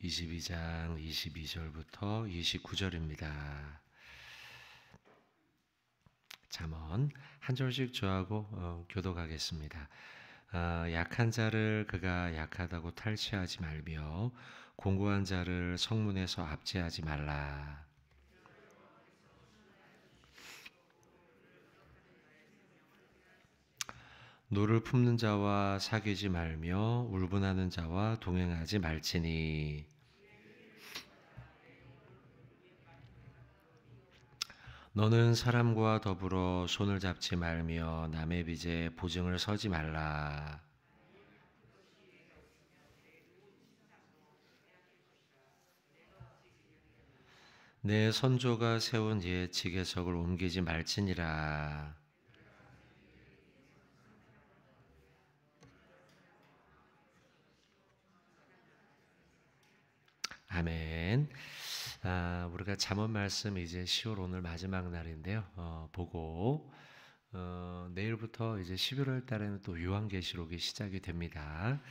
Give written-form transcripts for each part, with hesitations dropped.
22장 22절부터 29절입니다. 잠언 한 절씩 저하고 교독하겠습니다. 약한 자를 그가 약하다고 탈취하지 말며 공고한 자를 성문에서 압제하지 말라. 노를 품는 자와 사귀지 말며 울분하는 자와 동행하지 말지니 너는 사람과 더불어 손을 잡지 말며 남의 빚에 보증을 서지 말라. 내 선조가 세운 옛 지계석을 옮기지 말지니라. 아멘. 우리가 잠언 말씀 이제 10월 오늘 마지막 날인데요. 보고 내일부터 이제 11월 달에는 또 요한계시록이 시작이 됩니다.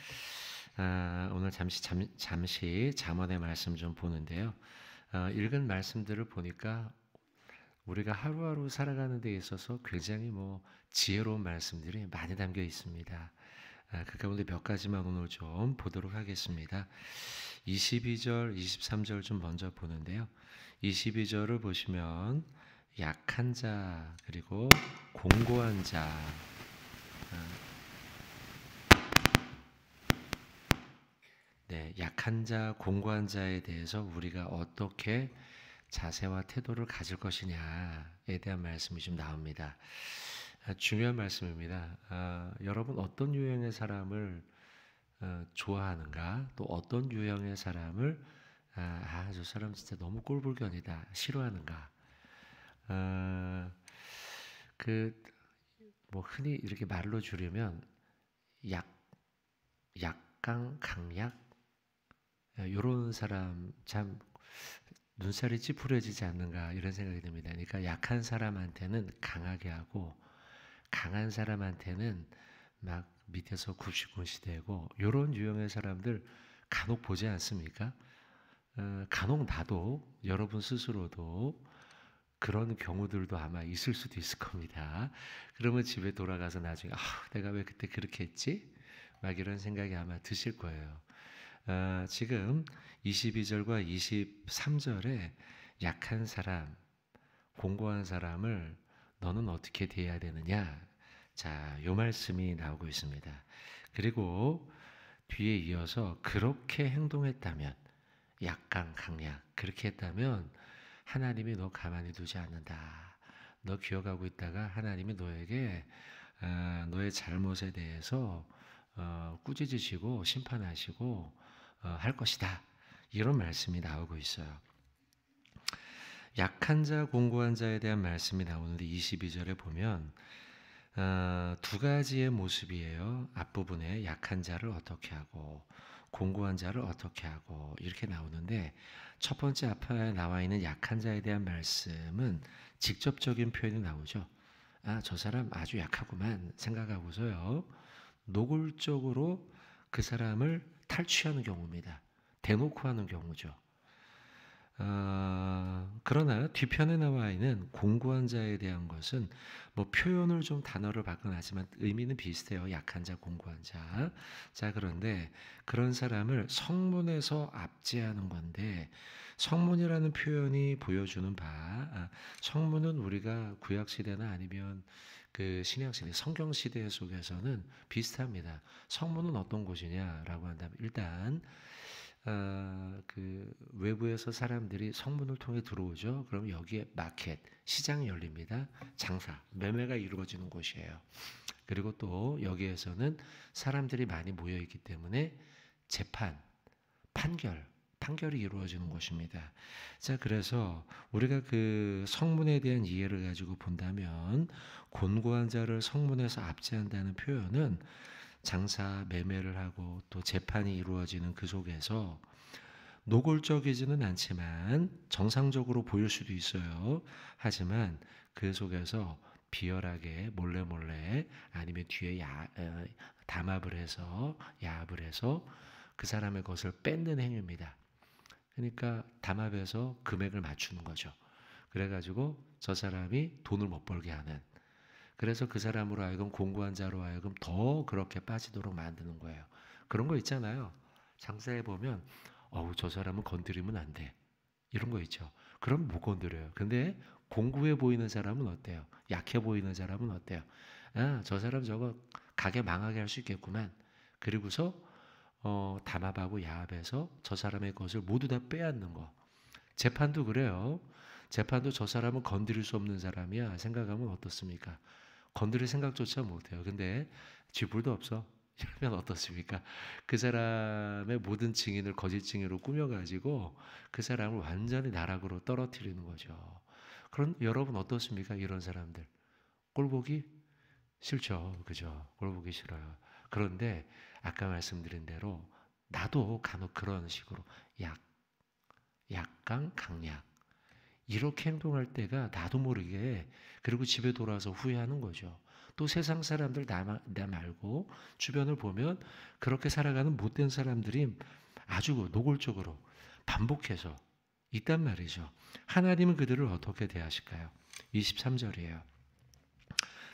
오늘 잠시 잠언의 말씀 좀 보는데요. 읽은 말씀들을 보니까 우리가 하루하루 살아가는 데 있어서 굉장히 지혜로운 말씀들이 많이 담겨 있습니다. 그 가운데 몇 가지만 오늘 좀 보도록 하겠습니다. 22절, 23절 좀 먼저 보는데요. 22절을 보시면 약한 자 그리고 공고한 자 약한 자, 공고한 자에 대해서 우리가 어떻게 자세와 태도를 가질 것이냐에 대한 말씀이 좀 나옵니다. 중요한 말씀입니다. 여러분 어떤 유형의 사람을 좋아하는가? 또 어떤 유형의 사람을 저 사람 진짜 너무 꼴불견이다 싫어하는가? 흔히 이렇게 말로 줄이면 약강, 강약 이런 사람 참 눈살이 찌푸려지지 않는가 이런 생각이 듭니다. 그러니까 약한 사람한테는 강하게 하고 강한 사람한테는 막 밑에서 굽시굽시대고 이런 유형의 사람들 간혹 보지 않습니까? 간혹 나도 여러분 스스로도 그런 경우들도 아마 있을 수도 있을 겁니다. 그러면 집에 돌아가서 나중에 내가 왜 그때 그렇게 했지? 막 이런 생각이 아마 드실 거예요. 지금 22절과 23절에 약한 사람, 공고한 사람을 너는 어떻게 대해야 되느냐? 자, 요 말씀이 나오고 있습니다. 그리고 뒤에 이어서 그렇게 행동했다면 약강, 강약 그렇게 했다면 하나님이 너 가만히 두지 않는다. 너 기억하고 있다가 하나님이 너에게 너의 잘못에 대해서 꾸짖으시고 심판하시고 할 것이다. 이런 말씀이 나오고 있어요. 약한 자, 공고한 자에 대한 말씀이 나오는데 22절에 보면 두 가지의 모습이에요. 앞부분에 약한 자를 어떻게 하고 공고한 자를 어떻게 하고 이렇게 나오는데 첫 번째 앞에 나와 있는 약한 자에 대한 말씀은 직접적인 표현이 나오죠. 저 사람 아주 약하구만 생각하고서요. 노골적으로 그 사람을 탈취하는 경우입니다. 대놓고 하는 경우죠. 그러나 뒤편에 나와 있는 공고한 자에 대한 것은 표현을 좀 단어를 바꿔 하지만 의미는 비슷해요. 약한 자, 공고한 자. 자, 그런데 그런 사람을 성문에서 압제하는 건데 성문이라는 표현이 보여주는 바 성문은 우리가 구약 시대나 아니면 그 신약 시대, 성경 시대 속에서는 비슷합니다. 성문은 어떤 곳이냐라고 한다면 일단 그 외부에서 사람들이 성문을 통해 들어오죠. 그럼 여기에 마켓, 시장이 열립니다. 장사, 매매가 이루어지는 곳이에요. 그리고 또 여기에서는 사람들이 많이 모여 있기 때문에 재판, 판결이 이루어지는 곳입니다. 자, 그래서 우리가 그 성문에 대한 이해를 가지고 본다면 곤고한 자를 성문에서 압제한다는 표현은 장사, 매매를 하고 또 재판이 이루어지는 그 속에서 노골적이지는 않지만 정상적으로 보일 수도 있어요. 하지만 그 속에서 비열하게 몰래 아니면 뒤에 담합을 해서 야합을 해서 그 사람의 것을 뺏는 행위입니다. 그러니까 담합해서 금액을 맞추는 거죠. 그래가지고 저 사람이 돈을 못 벌게 하는. 그래서 그 사람으로 하여금 공고한 자로 하여금 더 그렇게 빠지도록 만드는 거예요. 그런 거 있잖아요. 장사해 보면 저 사람은 건드리면 안 돼. 이런 거 있죠. 그럼 못 건드려요. 근데 공고해 보이는 사람은 어때요? 약해 보이는 사람은 어때요? 저 사람 저거 가게 망하게 할 수 있겠구만. 그리고서 담합하고 야합해서 저 사람의 것을 모두 다 빼앗는 거. 재판도 그래요. 재판도 저 사람은 건드릴 수 없는 사람이야 생각하면 어떻습니까? 건드릴 생각조차 못해요. 근데 쥐뿔도 없어. 이러면 어떻습니까? 그 사람의 모든 증인을 거짓 증인으로 꾸며가지고 그 사람을 완전히 나락으로 떨어뜨리는 거죠. 그런 여러분 어떻습니까? 이런 사람들 꼴보기 싫죠, 그죠? 꼴보기 싫어요. 그런데 아까 말씀드린 대로 나도 간혹 그런 식으로 약강, 강약 이렇게 행동할 때가 나도 모르게 그리고 집에 돌아와서 후회하는 거죠. 또 세상 사람들 나 말고 주변을 보면 그렇게 살아가는 못된 사람들이 아주 노골적으로 반복해서 있단 말이죠. 하나님은 그들을 어떻게 대하실까요? 23절이에요.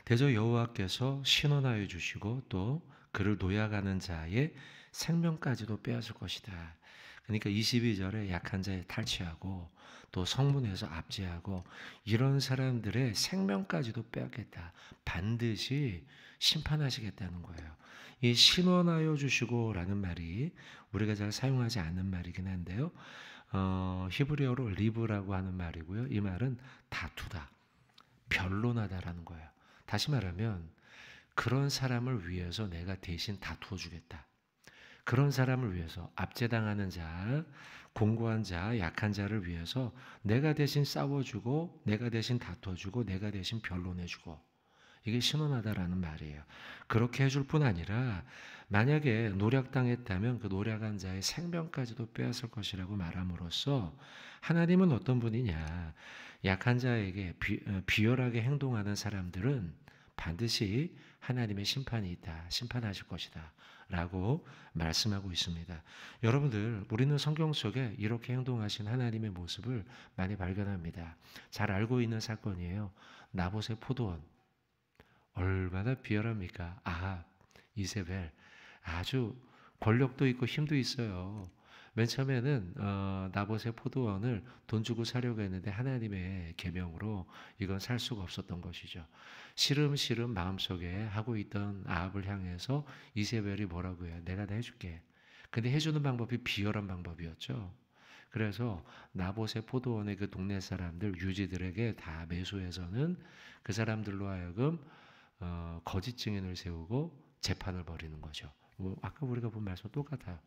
대저 여호와께서 신원하여 주시고 또 그를 노약하는 자의 생명까지도 빼앗을 것이다. 그러니까 22절에 약한 자에 탈취하고 또 성문에서 압제하고 이런 사람들의 생명까지도 빼앗겠다. 반드시 심판하시겠다는 거예요. 이 신원하여 주시고라는 말이 우리가 잘 사용하지 않는 말이긴 한데요. 히브리어로 리브라고 하는 말이고요. 이 말은 다투다, 변론하다라는 거예요. 다시 말하면 그런 사람을 위해서 내가 대신 다투어 주겠다. 그런 사람을 위해서 압제당하는 자, 공고한 자, 약한 자를 위해서 내가 대신 싸워주고 내가 대신 다퉈주고 내가 대신 변론해주고 이게 신원하다라는 말이에요. 그렇게 해줄 뿐 아니라 만약에 노략당했다면 그 노략한 자의 생명까지도 빼앗을 것이라고 말함으로써 하나님은 어떤 분이냐. 약한 자에게 비열하게 행동하는 사람들은 반드시 하나님의 심판이 있다. 심판하실 것이다. 라고 말씀하고 있습니다. 여러분들, 우리는 성경 속에 이렇게 행동하신 하나님의 모습을 많이 발견합니다. 잘 알고 있는 사건이에요. 나봇의 포도원. 얼마나 비열합니까? 아합, 이세벨. 아주 권력도 있고 힘도 있어요. 맨 처음에는 나봇의 포도원을 돈 주고 사려고 했는데 하나님의 계명으로 이건 살 수가 없었던 것이죠. 시름시름 마음속에 하고 있던 아합을 향해서 이세벨이 뭐라고 해요? 내가 다 해줄게. 근데 해주는 방법이 비열한 방법이었죠. 그래서 나봇의 포도원의 그 동네 사람들, 유지들에게 다 매수해서는 그 사람들로 하여금 거짓 증인을 세우고 재판을 벌이는 거죠. 뭐 아까 우리가 본 말씀 똑같아요.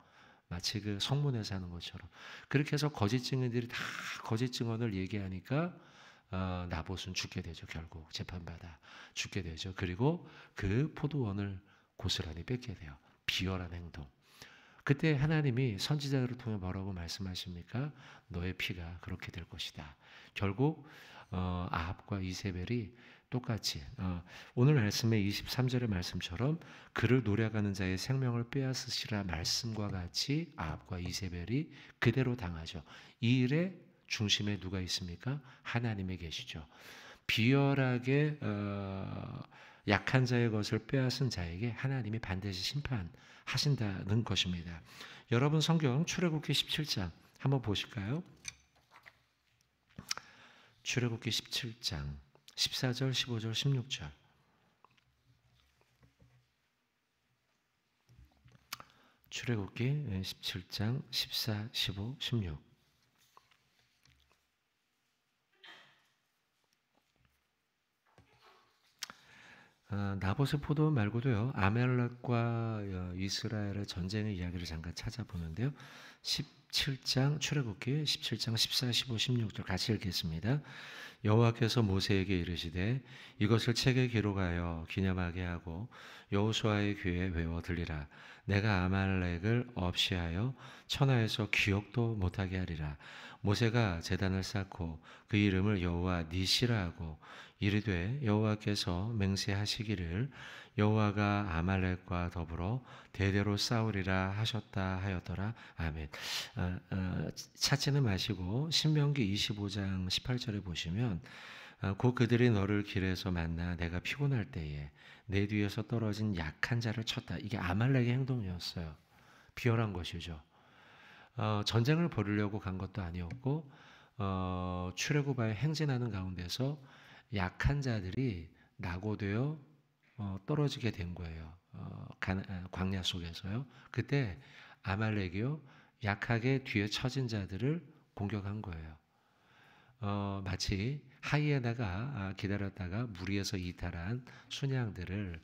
마치 그 성문에서 하는 것처럼. 그렇게 해서 거짓 증인들이 다 거짓 증언을 얘기하니까 나봇은 죽게 되죠. 결국 재판받아 죽게 되죠. 그리고 그 포도원을 고스란히 뺏게 돼요. 비열한 행동. 그때 하나님이 선지자들을 통해 뭐라고 말씀하십니까? 너의 피가 그렇게 될 것이다. 결국 아합과 이세벨이 똑같이 오늘 말씀의 23절의 말씀처럼 그를 노략하는 자의 생명을 빼앗으시라 말씀과 같이 아합과 이세벨이 그대로 당하죠. 이 일의 중심에 누가 있습니까? 하나님이 계시죠. 비열하게 약한 자의 것을 빼앗은 자에게 하나님이 반드시 심판하신다는 것입니다. 여러분 성경 출애굽기 17장 한번 보실까요? 출애굽기 17장 14절, 15절, 16절. 출애굽기 17장 14, 15, 16. 나봇의 포도원 말고도요. 아멜렉과 이스라엘의 전쟁의 이야기를 잠깐 찾아보는데요. 17장 출애굽기 17장 14, 15, 16절 같이 읽겠습니다. 여호와께서 모세에게 이르시되 이것을 책에 기록하여 기념하게 하고 여호수아의 귀에 외워 들리라. 내가 아말렉을 없이하여 천하에서 기억도 못하게 하리라. 모세가 제단을 쌓고 그 이름을 여호와 니시라 하고 이르되 여호와께서 맹세하시기를 여호와가 아말렉과 더불어 대대로 싸우리라 하셨다 하였더라. 아멘. 찾지는 마시고 신명기 25장 18절에 보시면 곧 그들이 너를 길에서 만나 내가 피곤할 때에 내 뒤에서 떨어진 약한 자를 쳤다. 이게 아말렉의 행동이었어요. 비열한 것이죠. 전쟁을 벌이려고 간 것도 아니었고 출애굽하여 행진하는 가운데서 약한 자들이 낙오되어 떨어지게 된 거예요. 광야 속에서요. 그때 아말렉이요 약하게 뒤에 처진 자들을 공격한 거예요. 마치 하이에나가 기다렸다가 무리에서 이탈한 순양들을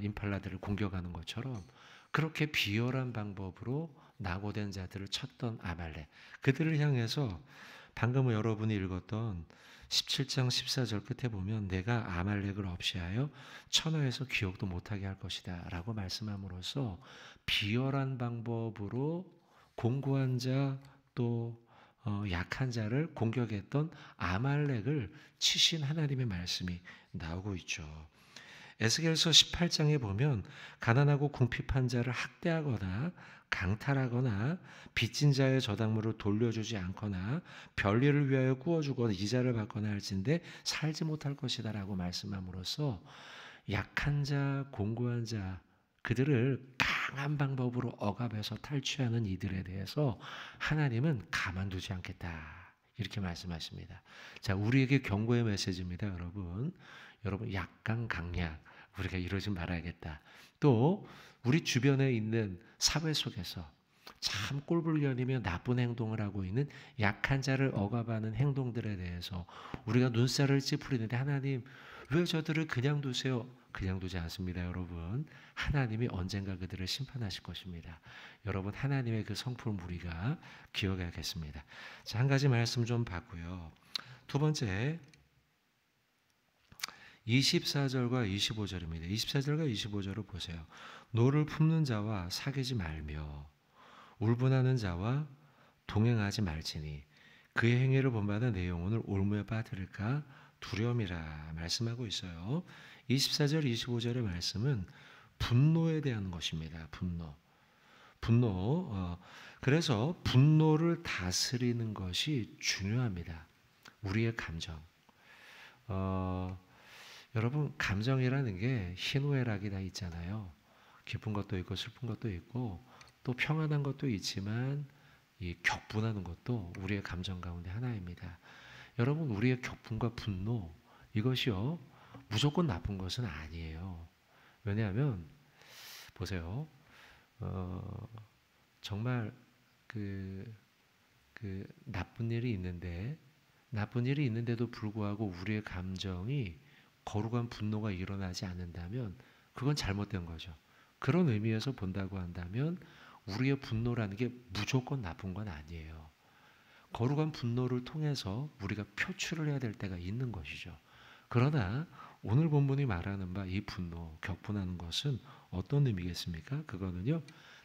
임팔라들을 공격하는 것처럼 그렇게 비열한 방법으로 낙오된 자들을 쳤던 아말렉, 그들을 향해서 방금 여러분이 읽었던 17장 14절 끝에 보면 내가 아말렉을 없이하여 천하에서 기억도 못하게 할 것이다 라고 말씀함으로써 비열한 방법으로 공고한 자 또 약한 자를 공격했던 아말렉을 치신 하나님의 말씀이 나오고 있죠. 에스겔서 18장에 보면 가난하고 궁핍한 자를 학대하거나 강탈하거나 빚진 자의 저당물을 돌려주지 않거나 별일을 위하여 구워주거나 이자를 받거나 할진대 살지 못할 것이다 라고 말씀함으로써 약한 자, 공고한 자, 그들을 강한 방법으로 억압해서 탈취하는 이들에 대해서 하나님은 가만두지 않겠다 이렇게 말씀하십니다. 자, 우리에게 경고의 메시지입니다. 여러분 약강 강약 우리가 이러지 말아야겠다. 또 우리 주변에 있는 사회 속에서 참 꼴불견이며 나쁜 행동을 하고 있는 약한 자를 억압하는 행동들에 대해서 우리가 눈살을 찌푸리는데 하나님 왜 저들을 그냥 두세요? 그냥 두지 않습니다. 여러분 하나님이 언젠가 그들을 심판하실 것입니다. 여러분 하나님의 그 성품을 우리가 기억해야겠습니다. 자, 한 가지 말씀 좀 봤고요. 두 번째 24절과 25절입니다. 24절과 25절을 보세요. 노를 품는 자와 사귀지 말며 울분하는 자와 동행하지 말지니 그의 행위를 본받아 내 영혼을 올무에 빠뜨릴까 두려움이라 말씀하고 있어요. 24절 25절의 말씀은 분노에 대한 것입니다. 분노. 그래서 분노를 다스리는 것이 중요합니다. 우리의 감정. 여러분 감정이라는 게 희노애락이 다 있잖아요. 기쁜 것도 있고 슬픈 것도 있고 또 평안한 것도 있지만 이 격분하는 것도 우리의 감정 가운데 하나입니다. 여러분 우리의 격분과 분노 이것이요 무조건 나쁜 것은 아니에요. 왜냐하면 보세요. 정말 그 나쁜 일이 있는데도 불구하고 우리의 감정이 거룩한 분노가 일어나지 않는다면 그건 잘못된 거죠. 그런 의미에서 본다고 한다면 우리의 분노라는 게 무조건 나쁜 건 아니에요. 거룩한 분노를 통해서 우리가 표출을 해야 될 때가 있는 것이죠. 그러나 오늘 본문이 말하는 바 이 분노, 격분하는 것은 어떤 의미겠습니까? 그거는요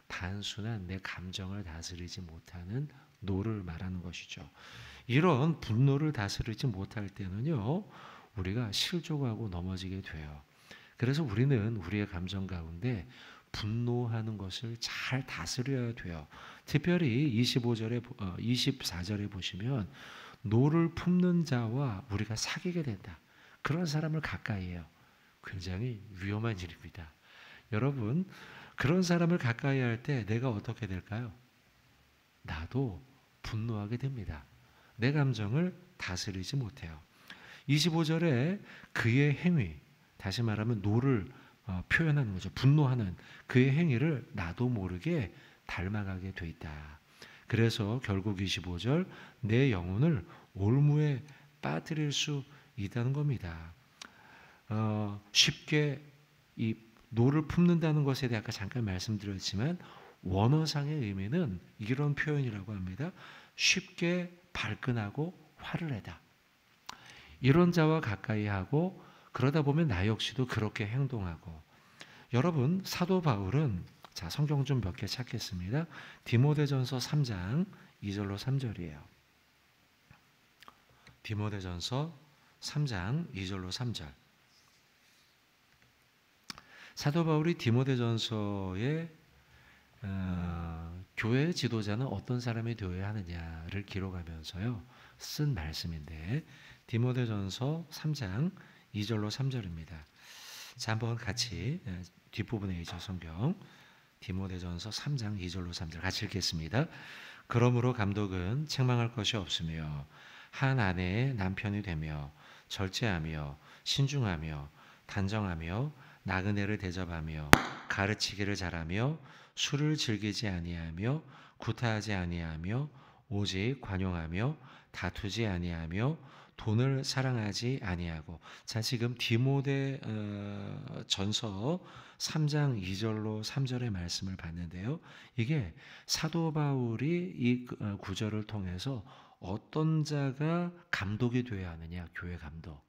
단순한 내 감정을 다스리지 못하는 노를 말하는 것이죠. 이런 분노를 다스리지 못할 때는요 우리가 실족하고 넘어지게 돼요. 그래서 우리는 우리의 감정 가운데 분노하는 것을 잘 다스려야 돼요. 특별히 24절에 보시면 노를 품는 자와 우리가 사귀게 된다. 그런 사람을 가까이 해요. 굉장히 위험한 일입니다. 여러분 그런 사람을 가까이 할 때 내가 어떻게 될까요? 나도 분노하게 됩니다. 내 감정을 다스리지 못해요. 25절에 그의 행위, 다시 말하면 노를 표현하는 거죠. 분노하는 그의 행위를 나도 모르게 닮아가게 돼 있다. 그래서 결국 25절 내 영혼을 올무에 빠뜨릴 수 있다는 겁니다. 쉽게 이 노를 품는다는 것에 대해 아까 잠깐 말씀드렸지만 원어상의 의미는 이런 표현이라고 합니다. 쉽게 발끈하고 화를 내다. 이런 자와 가까이 하고 그러다 보면 나 역시도 그렇게 행동하고. 여러분 사도 바울은 자 성경 좀 몇 개 찾겠습니다. 디모데전서 3장 2절로 3절이에요. 디모데전서 3장 2절로 3절. 사도 바울이 디모데전서에 교회 지도자는 어떤 사람이 되어야 하느냐를 기록하면서요 쓴 말씀인데, 디모데전서 3장 2절로 3절입니다. 자, 한번 같이 뒷부분에 있죠, 성경. 디모데전서 3장 2절로 3절 같이 읽겠습니다. 그러므로 감독은 책망할 것이 없으며 한 아내의 남편이 되며 절제하며 신중하며 단정하며 나그네를 대접하며 가르치기를 잘하며 술을 즐기지 아니하며 구타하지 아니하며 오직 관용하며 다투지 아니하며 돈을 사랑하지 아니하고. 자, 지금 디모데 전서 3장 2절로 3절의 말씀을 봤는데요. 이게 사도 바울이 이 구절을 통해서 어떤 자가 감독이 되어야 하느냐, 교회 감독.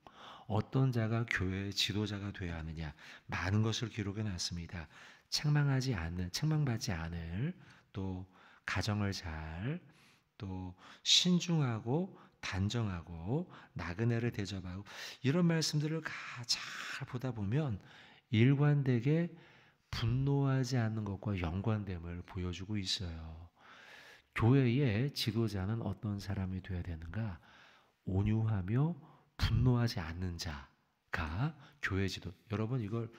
어떤 자가 교회의 지도자가 되어야 하느냐, 많은 것을 기록해 놨습니다. 책망받지 않을, 또 가정을 잘, 또 신중하고 단정하고 나그네를 대접하고, 이런 말씀들을 잘 보다 보면 일관되게 분노하지 않는 것과 연관됨을 보여주고 있어요. 교회의 지도자는 어떤 사람이 되어야 되는가? 온유하며 분노하지 않는 자가 교회 지도. 여러분, 이걸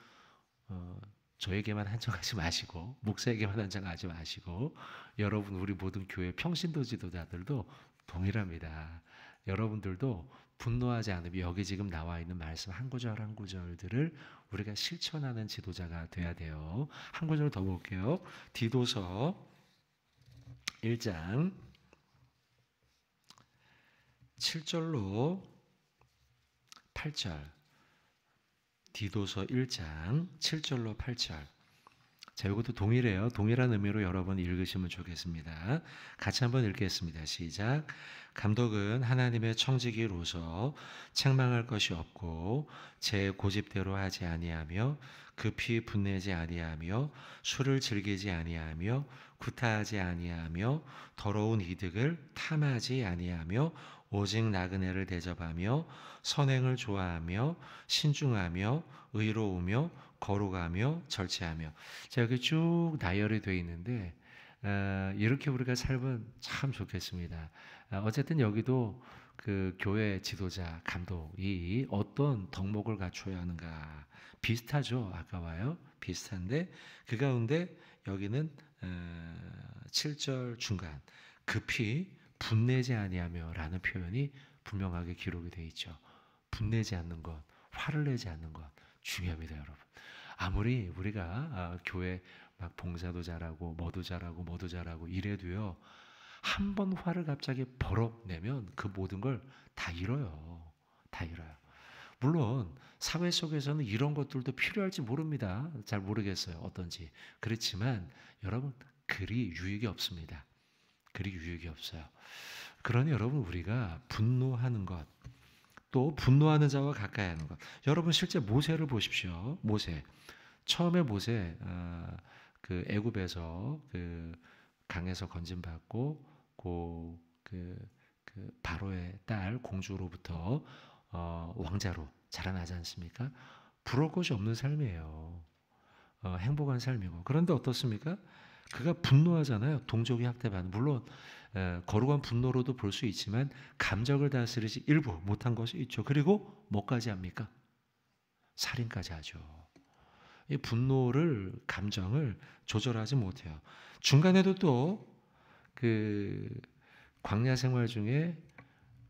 저에게만 한정하지 마시고, 목사에게만 한정하지 마시고, 여러분, 우리 모든 교회 평신도 지도자들도 동일합니다. 여러분들도 분노하지 않으며 여기 지금 나와 있는 말씀 한 구절 한 구절들을 우리가 실천하는 지도자가 돼야 돼요. 한 구절 더 볼게요. 디도서 1장 7절로 8절. 디도서 1장 7절로 8절. 자, 이것도 동일해요. 동일한 의미로 여러분 읽으시면 좋겠습니다. 같이 한번 읽겠습니다. 시작. 감독은 하나님의 청지기로서 책망할 것이 없고 제 고집대로 하지 아니하며 급히 분내지 아니하며 술을 즐기지 아니하며 구타하지 아니하며 더러운 이득을 탐하지 아니하며 오직 나그네를 대접하며 선행을 좋아하며 신중하며 의로우며 거룩하며 절제하며. 자, 여기 쭉 나열이 되어 있는데 이렇게 우리가 살면 참 좋겠습니다. 어쨌든 여기도 그 교회 지도자, 감독이 어떤 덕목을 갖춰야 하는가 비슷하죠. 아까와요. 비슷한데 그 가운데 여기는 7절 중간 급히 분내지 아니하며 라는 표현이 분명하게 기록이 되어 있죠. 분내지 않는 것, 화를 내지 않는 것 중요합니다, 여러분. 아무리 우리가 교회 막 봉사도 잘하고 뭐도 잘하고 이래도요, 한 번 화를 갑자기 버럭 내면 그 모든 걸 다 잃어요. 다 잃어요. 물론 사회 속에서는 이런 것들도 필요할지 모릅니다. 잘 모르겠어요. 어떤지. 그렇지만 여러분, 그리 유익이 없습니다. 그리 유익이 없어요. 그러니 여러분, 우리가 분노하는 것, 또 분노하는 자와 가까이 하는 것. 여러분, 실제 모세를 보십시오. 모세. 처음에 모세 그 애굽에서 그 강에서 건짐받고 그 바로의 딸 공주로부터 왕자로 자라나지 않습니까? 부러울 것이 없는 삶이에요. 행복한 삶이고. 그런데 어떻습니까? 그가 분노하잖아요. 동족이 학대받는. 물론 거룩한 분노로도 볼 수 있지만 감정을 다스리지 일부 못한 것이 있죠. 그리고 뭐까지 합니까? 살인까지 하죠. 이 분노를, 감정을 조절하지 못해요. 중간에도 또 그 광야 생활 중에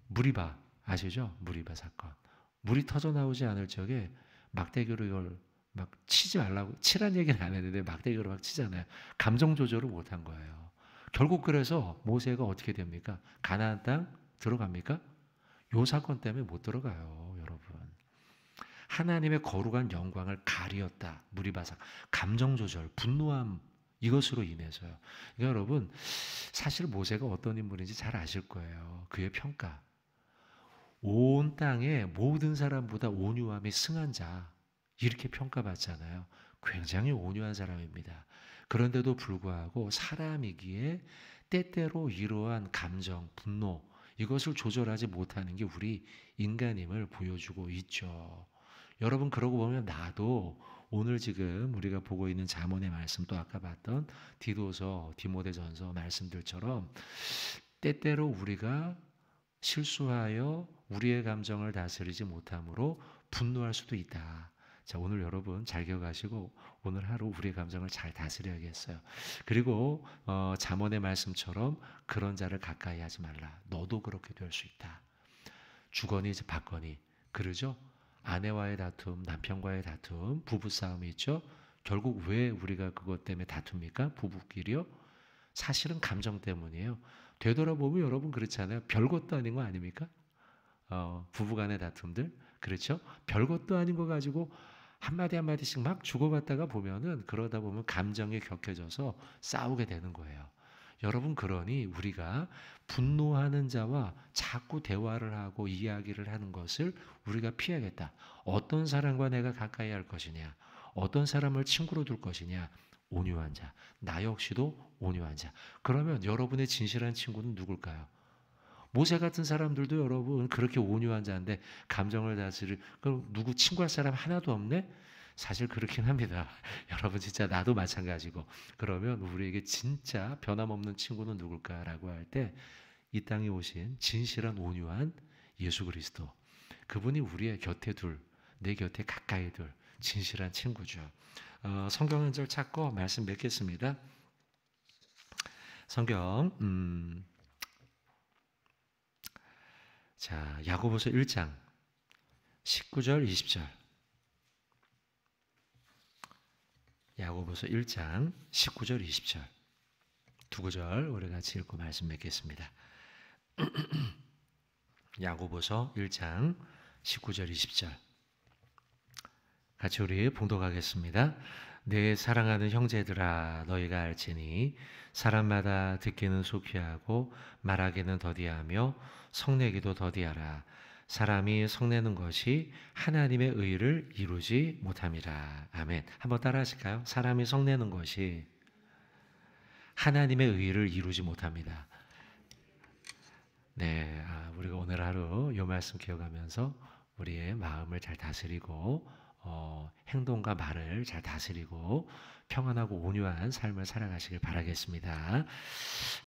무리바 아시죠? 무리바 사건. 물이 터져 나오지 않을 적에 막대기로 이걸 막 치지 말라고, 치란 얘기는 안 했는데 막대기로 막 치잖아요. 감정 조절을 못한 거예요. 결국 그래서 모세가 어떻게 됩니까? 가나안 땅 들어갑니까? 요 사건 때문에 못 들어가요, 여러분. 하나님의 거룩한 영광을 가리었다. 무리바사. 감정 조절, 분노함, 이것으로 인해서요. 그러니까 여러분, 사실 모세가 어떤 인물인지 잘 아실 거예요. 그의 평가. 온 땅의 모든 사람보다 온유함이 승한 자, 이렇게 평가받잖아요. 굉장히 온유한 사람입니다. 그런데도 불구하고 사람이기에 때때로 이러한 감정, 분노, 이것을 조절하지 못하는 게 우리 인간임을 보여주고 있죠. 여러분 그러고 보면 나도 오늘 지금 우리가 보고 있는 잠언의 말씀 또 아까 봤던 디도서, 디모데전서 말씀들처럼 때때로 우리가 실수하여 우리의 감정을 다스리지 못함으로 분노할 수도 있다. 자, 오늘 여러분 잘 기억하시고 오늘 하루 우리의 감정을 잘 다스려야겠어요. 그리고 잠언의 말씀처럼 그런 자를 가까이 하지 말라. 너도 그렇게 될 수 있다. 주거니 받거니 그러죠? 아내와의 다툼, 남편과의 다툼, 부부싸움이 있죠? 결국 왜 우리가 그것 때문에 다툽니까? 부부끼리요? 사실은 감정 때문이에요. 되돌아보면 여러분 그렇잖아요. 별것도 아닌 거 아닙니까? 부부간의 다툼들 그렇죠? 별것도 아닌 거 가지고 한마디 한마디씩 막 주고받다가 보면은 그러다 보면 감정이 격해져서 싸우게 되는 거예요. 여러분 그러니 우리가 분노하는 자와 자꾸 대화를 하고 이야기를 하는 것을 우리가 피하겠다. 어떤 사람과 내가 가까이 할 것이냐, 어떤 사람을 친구로 둘 것이냐, 온유한 자, 나 역시도 온유한 자. 그러면 여러분의 진실한 친구는 누굴까요? 모세 같은 사람들도 여러분 그렇게 온유한 자인데 감정을 다스릴 그럼 누구 친구할 사람 하나도 없네? 사실 그렇긴 합니다. 여러분 진짜 나도 마찬가지고 그러면 우리에게 진짜 변함없는 친구는 누굴까라고 할 때 이 땅에 오신 진실한 온유한 예수 그리스도 그분이 우리의 곁에 둘, 내 곁에 가까이 둘 진실한 친구죠. 성경 한 절 찾고 말씀 맺겠습니다. 성경 자, 야고보서 1장 19절 20절 야고보서 1장 19절 20절 두 구절 우리 같이 읽고 말씀 맺겠습니다. 야고보서 1장 19절 20절 같이 우리 봉독하겠습니다. 내 사랑하는 형제들아 너희가 알지니 사람마다 듣기는 속히하고 말하기는 더디하며 성내기도 더디하라. 사람이 성내는 것이 하나님의 의를 이루지 못함이라. 아멘. 한번 따라 하실까요? 사람이 성내는 것이 하나님의 의를 이루지 못합니다. 네, 우리가 오늘 하루 이 말씀 기억하면서 우리의 마음을 잘 다스리고 행동과 말을 잘 다스리고 평안하고 온유한 삶을 살아가시길 바라겠습니다.